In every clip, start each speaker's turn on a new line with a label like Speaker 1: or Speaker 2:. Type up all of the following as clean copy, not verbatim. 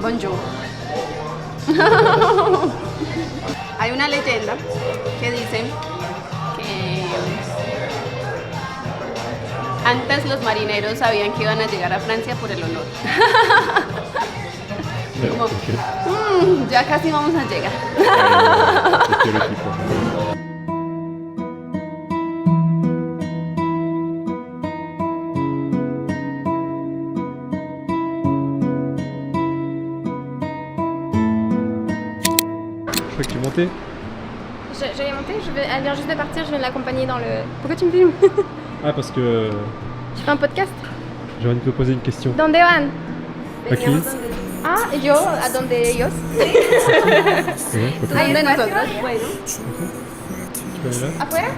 Speaker 1: Bonjour. Hay una leyenda que dice que antes los marineros sabían que iban a llegar a Francia por el honor. Como, ya casi vamos a llegar.
Speaker 2: Je crois que tu montais.
Speaker 3: J'allais monter, elle vient juste de partir, je viens de l'accompagner dans le... Pourquoi tu me filmes?
Speaker 2: Ah, parce que
Speaker 3: Tu fais un podcast?
Speaker 2: j'ai envie de te poser une question.
Speaker 3: ¿Dónde van?
Speaker 2: Aquí.
Speaker 3: Ah, yo, ¿a dónde ellos?
Speaker 2: Ouais, ok.
Speaker 1: Ahí de nosotros. Bueno.
Speaker 2: Tu peux aller là.
Speaker 3: ¿Afuera?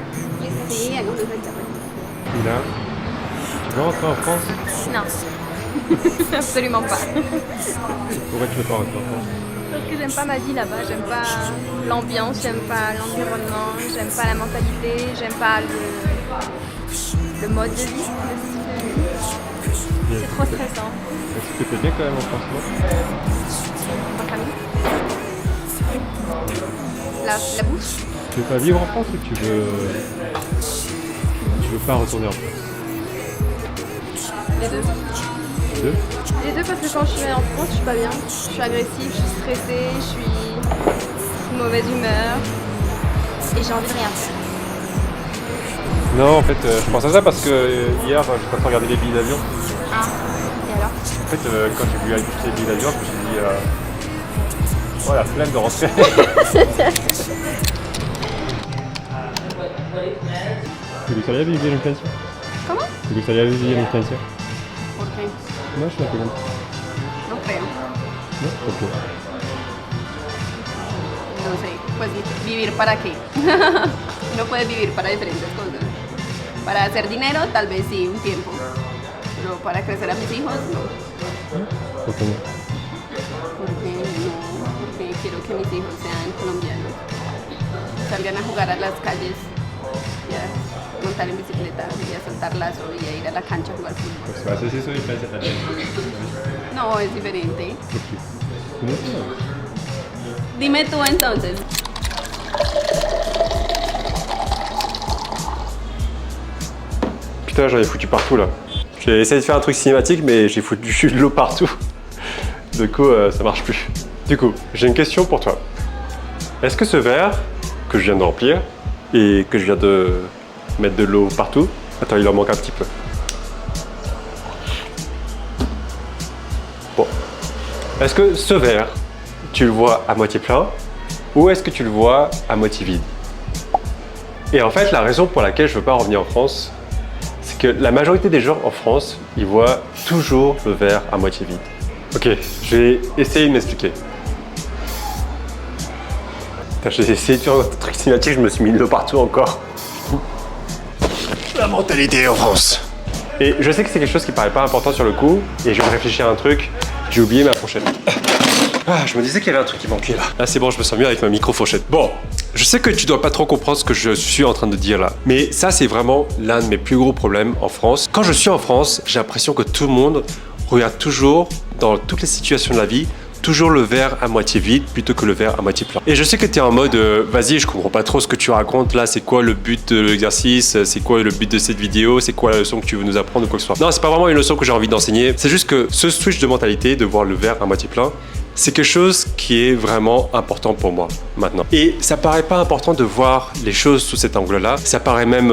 Speaker 1: Sí, hagamos eso.
Speaker 2: Et là. Tu veux rentrer en France?
Speaker 3: Non. Absolument pas.
Speaker 2: Pourquoi tu veux pas rentrer en France?
Speaker 3: Parce que j'aime pas ma vie là-bas, j'aime pas l'ambiance, j'aime pas l'environnement, j'aime pas la mentalité, j'aime pas le mode de vie, le style de vie. C'est trop stressant.
Speaker 2: Est-ce que t'es bien quand même en France, non?
Speaker 3: En famille. La bouffe.
Speaker 2: Tu veux pas vivre en France ou tu veux pas retourner en France?
Speaker 3: Les deux.
Speaker 2: Les deux?
Speaker 3: Les deux parce que quand je suis en France, je suis pas bien. Je suis agressive, je suis stressée, je suis de mauvaise humeur et j'ai envie de rien faire.
Speaker 2: Non, en fait, je pense à ça parce que hier, je suis passé regarder les billets d'avion.
Speaker 3: Ah, et alors?
Speaker 2: En fait, quand j'ai vu acheter les billets d'avion, je me suis dit, oh la flemme de rentrer. ¿Te gustaría vivir en Francia?
Speaker 1: ¿Cómo?
Speaker 2: ¿Te gustaría vivir en Francia?
Speaker 1: ¿Por qué?
Speaker 2: No, es una pregunta.
Speaker 1: No creo.
Speaker 2: ¿No? ¿Por qué?
Speaker 1: No sé, pues vivir para qué. No puedes vivir para diferentes cosas. Para hacer dinero, tal vez sí, un tiempo. Pero para crecer a mis hijos, no.
Speaker 2: ¿Por qué no?
Speaker 1: Porque no, porque quiero que mis hijos sean colombianos. Salgan a jugar a las calles y a montar en bicicleta y a saltar lazo y a ir a la cancha a jugar fútbol.
Speaker 2: Pues vas a decir eso de Francia también.
Speaker 1: No, es diferente.
Speaker 2: ¿Por qué? No.
Speaker 1: Dime tú entonces.
Speaker 2: Putain, j'en ai foutu partout là. J'ai essayé de faire un truc cinématique, mais j'ai foutu de l'eau partout. Du coup, ça marche plus. Du coup, j'ai une question pour toi. Est-ce que ce verre que je viens de remplir et que je viens de mettre de l'eau partout... Attends, il en manque un petit peu. Bon. Est-ce que ce verre, tu le vois à moitié plein ou est-ce que tu le vois à moitié vide? Et en fait, la raison pour laquelle je ne veux pas revenir en France, c'est que la majorité des gens en France, ils voient toujours le verre à moitié vide. Ok, je vais essayer de m'expliquer. J'ai essayé de faire un truc cinématique, je me suis mis de l'eau partout encore. La mentalité en France. Et je sais que c'est quelque chose qui paraît pas important sur le coup, et je vais réfléchir à un truc, j'ai oublié ma fourchette. Ah, je me disais qu'il y avait un truc qui manquait là. Là c'est bon, je me sens mieux avec ma micro-fourchette. Bon, je sais que tu dois pas trop comprendre ce que je suis en train de dire là, mais ça c'est vraiment l'un de mes plus gros problèmes en France. Quand je suis en France, j'ai l'impression que tout le monde regarde toujours, dans toutes les situations de la vie, toujours le verre à moitié vide plutôt que le verre à moitié plein. Et je sais que tu es en mode vas-y, je comprends pas trop ce que tu racontes là, c'est quoi le but de l'exercice, c'est quoi le but de cette vidéo, c'est quoi la leçon que tu veux nous apprendre ou quoi que ce soit. Non, c'est pas vraiment une leçon que j'ai envie d'enseigner, c'est juste que ce switch de mentalité de voir le verre à moitié plein, c'est quelque chose qui est vraiment important pour moi maintenant. Et ça paraît pas important de voir les choses sous cet angle-là. Ça paraît même,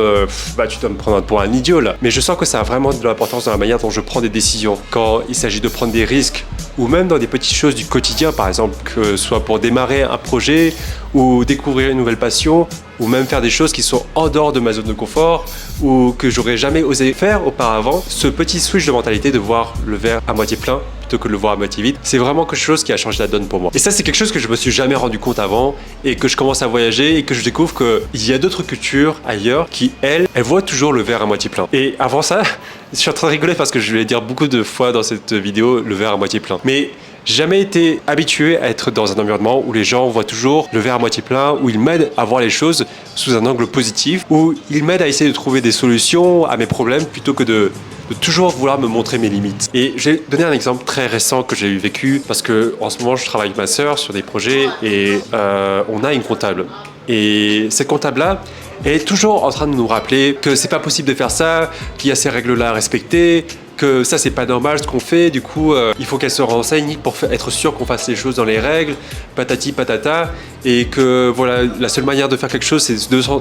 Speaker 2: tu dois me prendre pour un idiot là. Mais je sens que ça a vraiment de l'importance dans la manière dont je prends des décisions. Quand il s'agit de prendre des risques, ou même dans des petites choses du quotidien, par exemple, que ce soit pour démarrer un projet, ou découvrir une nouvelle passion, ou même faire des choses qui sont en dehors de ma zone de confort, ou que j'aurais jamais osé faire auparavant. Ce petit switch de mentalité de voir le verre à moitié plein plutôt que de le voir à moitié vide, c'est vraiment quelque chose qui a changé la donne pour moi. Et ça, c'est quelque chose que je me suis jamais rendu compte avant, et que je commence à voyager, et que je découvre qu'il y a d'autres cultures ailleurs qui, elles voient toujours le verre à moitié plein. Et avant ça, je suis en train de rigoler parce que je vais dire beaucoup de fois dans cette vidéo le verre à moitié plein. Mais J'ai jamais été habitué à être dans un environnement où les gens voient toujours le verre à moitié plein, où ils m'aident à voir les choses sous un angle positif, où ils m'aident à essayer de trouver des solutions à mes problèmes plutôt que de toujours vouloir me montrer mes limites. Et j'ai donné un exemple très récent que j'ai vécu parce que en ce moment je travaille avec ma sœur sur des projets et on a une comptable. Et cette comptable-là est toujours en train de nous rappeler que c'est pas possible de faire ça, qu'il y a ces règles-là à respecter, que ça c'est pas normal ce qu'on fait, du coup il faut qu'elle se renseigne pour être sûre qu'on fasse les choses dans les règles, patati patata, et que voilà, la seule manière de faire quelque chose c'est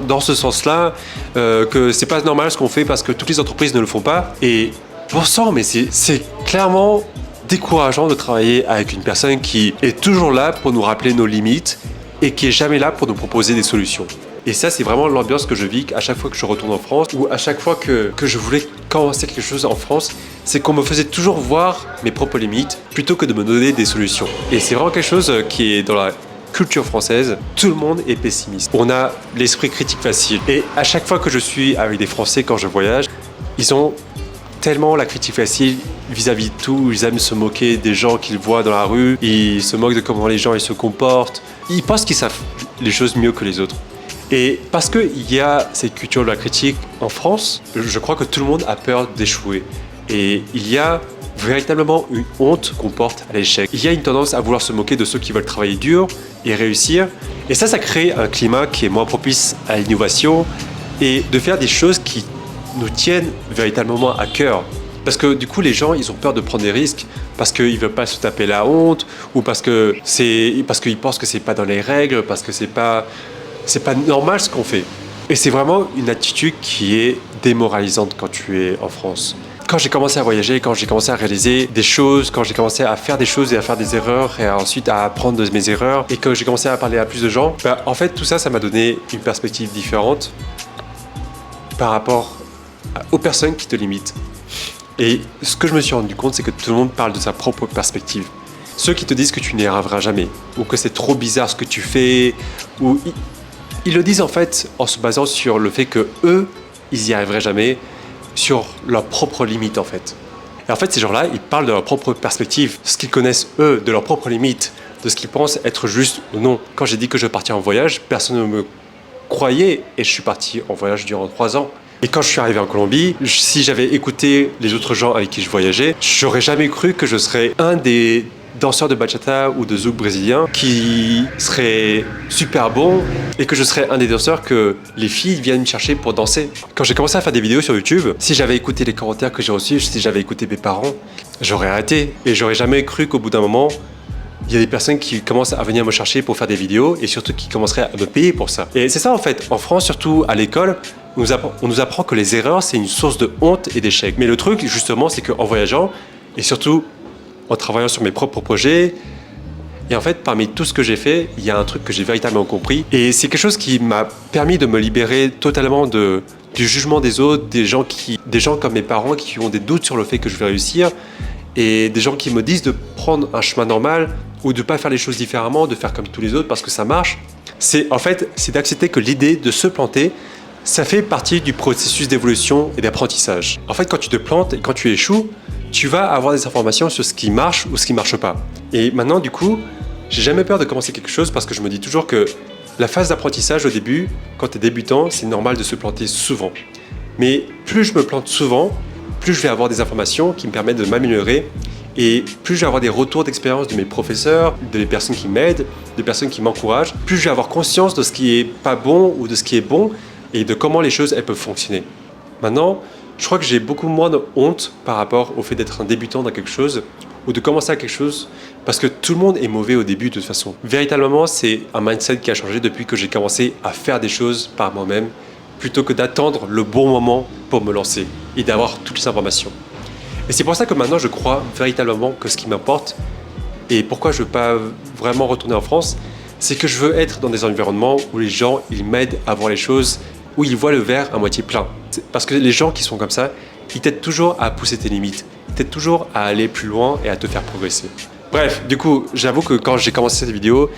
Speaker 2: dans ce sens-là, que c'est pas normal ce qu'on fait parce que toutes les entreprises ne le font pas. Et bon sang, mais c'est clairement décourageant de travailler avec une personne qui est toujours là pour nous rappeler nos limites et qui est jamais là pour nous proposer des solutions. Et ça, c'est vraiment l'ambiance que je vis à chaque fois que je retourne en France ou à chaque fois que je voulais commencer quelque chose en France, c'est qu'on me faisait toujours voir mes propres limites plutôt que de me donner des solutions. Et c'est vraiment quelque chose qui est dans la culture française. Tout le monde est pessimiste. On a l'esprit critique facile. Et à chaque fois que je suis avec des Français quand je voyage, ils ont tellement la critique facile vis-à-vis de tout. Ils aiment se moquer des gens qu'ils voient dans la rue. Ils se moquent de comment les gens ils se comportent. Ils pensent qu'ils savent les choses mieux que les autres. Et parce qu'il y a cette culture de la critique en France, je crois que tout le monde a peur d'échouer. Et il y a véritablement une honte qu'on porte à l'échec. Il y a une tendance à vouloir se moquer de ceux qui veulent travailler dur et réussir. Et ça crée un climat qui est moins propice à l'innovation et de faire des choses qui nous tiennent véritablement à cœur. Parce que du coup, les gens, ils ont peur de prendre des risques parce qu'ils ne veulent pas se taper la honte ou parce qu'ils pensent que c'est pas dans les règles, parce que c'est pas normal ce qu'on fait. Et c'est vraiment une attitude qui est démoralisante quand tu es en France. Quand j'ai commencé à voyager, quand j'ai commencé à réaliser des choses, quand j'ai commencé à faire des choses et à faire des erreurs et ensuite à apprendre de mes erreurs et que j'ai commencé à parler à plus de gens, en fait tout ça, ça m'a donné une perspective différente par rapport aux personnes qui te limitent. Et ce que je me suis rendu compte, c'est que tout le monde parle de sa propre perspective. Ceux qui te disent que tu n'y arriveras jamais ou que c'est trop bizarre ce que tu fais, ou ils le disent en fait en se basant sur le fait que eux, ils n'y arriveraient jamais, sur leurs propres limites en fait. Et en fait, ces gens-là, ils parlent de leur propre perspective, ce qu'ils connaissent eux, de leurs propres limites, de ce qu'ils pensent être juste ou non. Quand j'ai dit que je partais en voyage, personne ne me croyait et je suis parti en voyage durant 3 ans. Et quand je suis arrivé en Colombie, si j'avais écouté les autres gens avec qui je voyageais, j'aurais jamais cru que je serais un des danseurs de bachata ou de zouk brésilien qui serait super bon et que je serais un des danseurs que les filles viennent chercher pour danser. Quand j'ai commencé à faire des vidéos sur YouTube, si j'avais écouté les commentaires que j'ai reçus, si j'avais écouté mes parents, j'aurais arrêté. Et j'aurais jamais cru qu'au bout d'un moment, il y a des personnes qui commencent à venir me chercher pour faire des vidéos et surtout qui commenceraient à me payer pour ça. Et c'est ça en fait, en France, surtout à l'école, on nous apprend que les erreurs, c'est une source de honte et d'échec. Mais le truc, justement, c'est qu'en voyageant, et surtout en travaillant sur mes propres projets, et en fait, parmi tout ce que j'ai fait, il y a un truc que j'ai véritablement compris. Et c'est quelque chose qui m'a permis de me libérer totalement du jugement des autres, des gens comme mes parents qui ont des doutes sur le fait que je vais réussir, et des gens qui me disent de prendre un chemin normal ou de ne pas faire les choses différemment, de faire comme tous les autres parce que ça marche. C'est d'accepter que l'idée de se planter, ça fait partie du processus d'évolution et d'apprentissage. En fait, quand tu te plantes et quand tu échoues, tu vas avoir des informations sur ce qui marche ou ce qui ne marche pas. Et maintenant, du coup, j'ai jamais peur de commencer quelque chose parce que je me dis toujours que la phase d'apprentissage au début, quand tu es débutant, c'est normal de se planter souvent. Mais plus je me plante souvent, plus je vais avoir des informations qui me permettent de m'améliorer et plus je vais avoir des retours d'expérience de mes professeurs, des personnes qui m'aident, des personnes qui m'encouragent, plus je vais avoir conscience de ce qui est pas bon ou de ce qui est bon et de comment les choses elles peuvent fonctionner. Maintenant, je crois que j'ai beaucoup moins de honte par rapport au fait d'être un débutant dans quelque chose ou de commencer à quelque chose parce que tout le monde est mauvais au début de toute façon. Véritablement, c'est un mindset qui a changé depuis que j'ai commencé à faire des choses par moi-même plutôt que d'attendre le bon moment pour me lancer et d'avoir toutes les informations. Et c'est pour ça que maintenant je crois véritablement que ce qui m'importe et pourquoi je ne veux pas vraiment retourner en France, c'est que je veux être dans des environnements où les gens ils m'aident à voir les choses, où ils voient le verre à moitié plein. Parce que les gens qui sont comme ça, ils t'aident toujours à pousser tes limites, ils t'aident toujours à aller plus loin et à te faire progresser. Bref, du coup, j'avoue que quand j'ai commencé cette vidéo,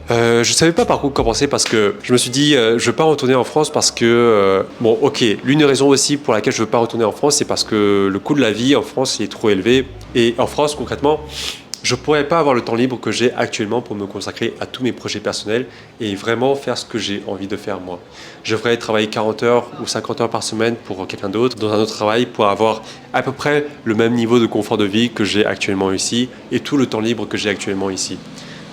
Speaker 2: je ne savais pas par où commencer parce que je me suis dit je ne veux pas retourner en France parce que l'une des raisons aussi pour laquelle je ne veux pas retourner en France, c'est parce que le coût de la vie en France il est trop élevé et en France concrètement je pourrais pas avoir le temps libre que j'ai actuellement pour me consacrer à tous mes projets personnels et vraiment faire ce que j'ai envie de faire moi. Je devrais travailler 40 heures ou 50 heures par semaine pour quelqu'un d'autre dans un autre travail pour avoir à peu près le même niveau de confort de vie que j'ai actuellement ici et tout le temps libre que j'ai actuellement ici.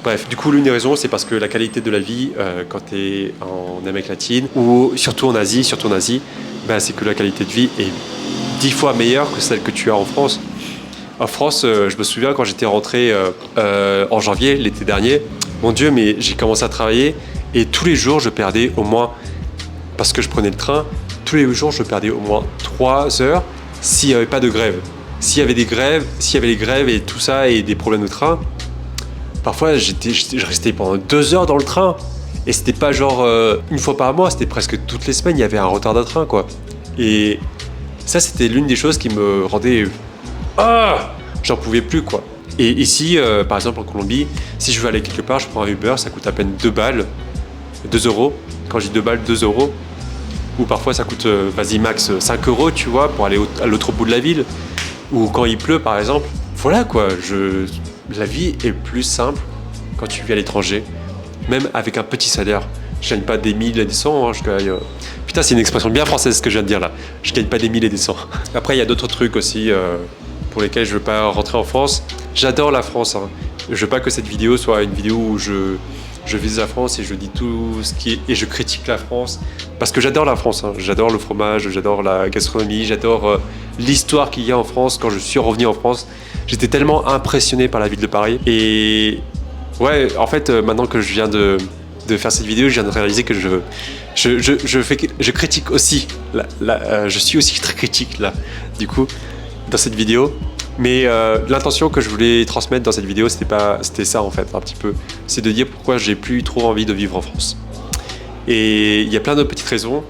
Speaker 2: Bref, du coup, l'une des raisons, c'est parce que la qualité de la vie, quand tu es en Amérique latine ou surtout en Asie, ben, c'est que la qualité de vie est 10 fois meilleure que celle que tu as en France. En France, je me souviens quand j'étais rentré en janvier, l'été dernier, mon Dieu, mais j'ai commencé à travailler et tous les jours, je perdais au moins, parce que je prenais le train, tous les jours, je perdais au moins 3 heures s'il n'y avait pas de grève. S'il y avait les grèves et tout ça et des problèmes de train, parfois, je restais pendant 2 heures dans le train. Et c'était pas genre une fois par mois, c'était presque toutes les semaines, il y avait un retard de train, quoi. Et ça, c'était l'une des choses qui me rendait... Ah, j'en pouvais plus, quoi. Et ici, par exemple en Colombie, si je veux aller quelque part, je prends un Uber, ça coûte à peine 2 balles, 2 euros. Quand je dis 2 balles, 2 euros. Ou parfois ça coûte, vas-y max, 5 euros, tu vois, pour aller à l'autre bout de la ville. Ou quand il pleut, par exemple. Voilà, quoi. La vie est plus simple quand tu vis à l'étranger, même avec un petit salaire. Je gagne pas des 1000 et des 100, hein, je gagne... Putain, c'est une expression bien française ce que je viens de dire là. Je gagne pas des 1000 et des 100. Après, il y a d'autres trucs aussi pour lesquels je veux pas rentrer en France. J'adore la France. Hein. Je veux pas que cette vidéo soit une vidéo où je vise la France et je dis tout ce qui est... Et je critique la France. Parce que j'adore la France. Hein. J'adore le fromage, j'adore la gastronomie, j'adore l'histoire qu'il y a en France. Quand je suis revenu en France, j'étais tellement impressionné par la ville de Paris. Et ouais, en fait, maintenant que je viens de faire cette vidéo, je viens de réaliser que je critique aussi. Je suis aussi très critique là, du coup, dans cette vidéo. Mais l'intention que je voulais transmettre dans cette vidéo, c'était ça en fait, un petit peu. C'est de dire pourquoi j'ai plus trop envie de vivre en France. Et il y a plein d'autres petites raisons.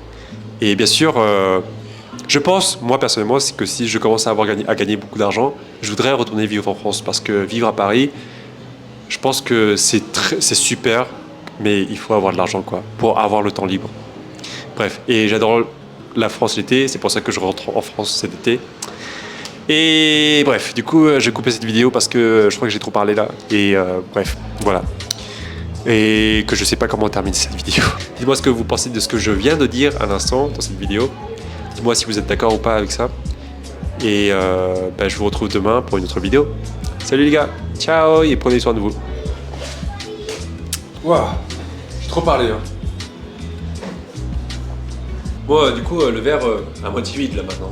Speaker 2: Et bien sûr, je pense, moi personnellement, c'est que si je commence à gagner beaucoup d'argent, je voudrais retourner vivre en France. Parce que vivre à Paris, je pense que c'est super, mais il faut avoir de l'argent quoi, pour avoir le temps libre. Bref, et j'adore la France l'été, c'est pour ça que je rentre en France cet été. Et bref, du coup, j'ai coupé cette vidéo parce que je crois que j'ai trop parlé là. Et bref, voilà. Et que je sais pas comment terminer cette vidéo. Dites-moi ce que vous pensez de ce que je viens de dire à l'instant dans cette vidéo. Dites-moi si vous êtes d'accord ou pas avec ça. Et je vous retrouve demain pour une autre vidéo. Salut les gars, ciao et prenez soin de vous. Waouh, j'ai trop parlé hein. Bon, du coup, le verre à moitié vide là maintenant.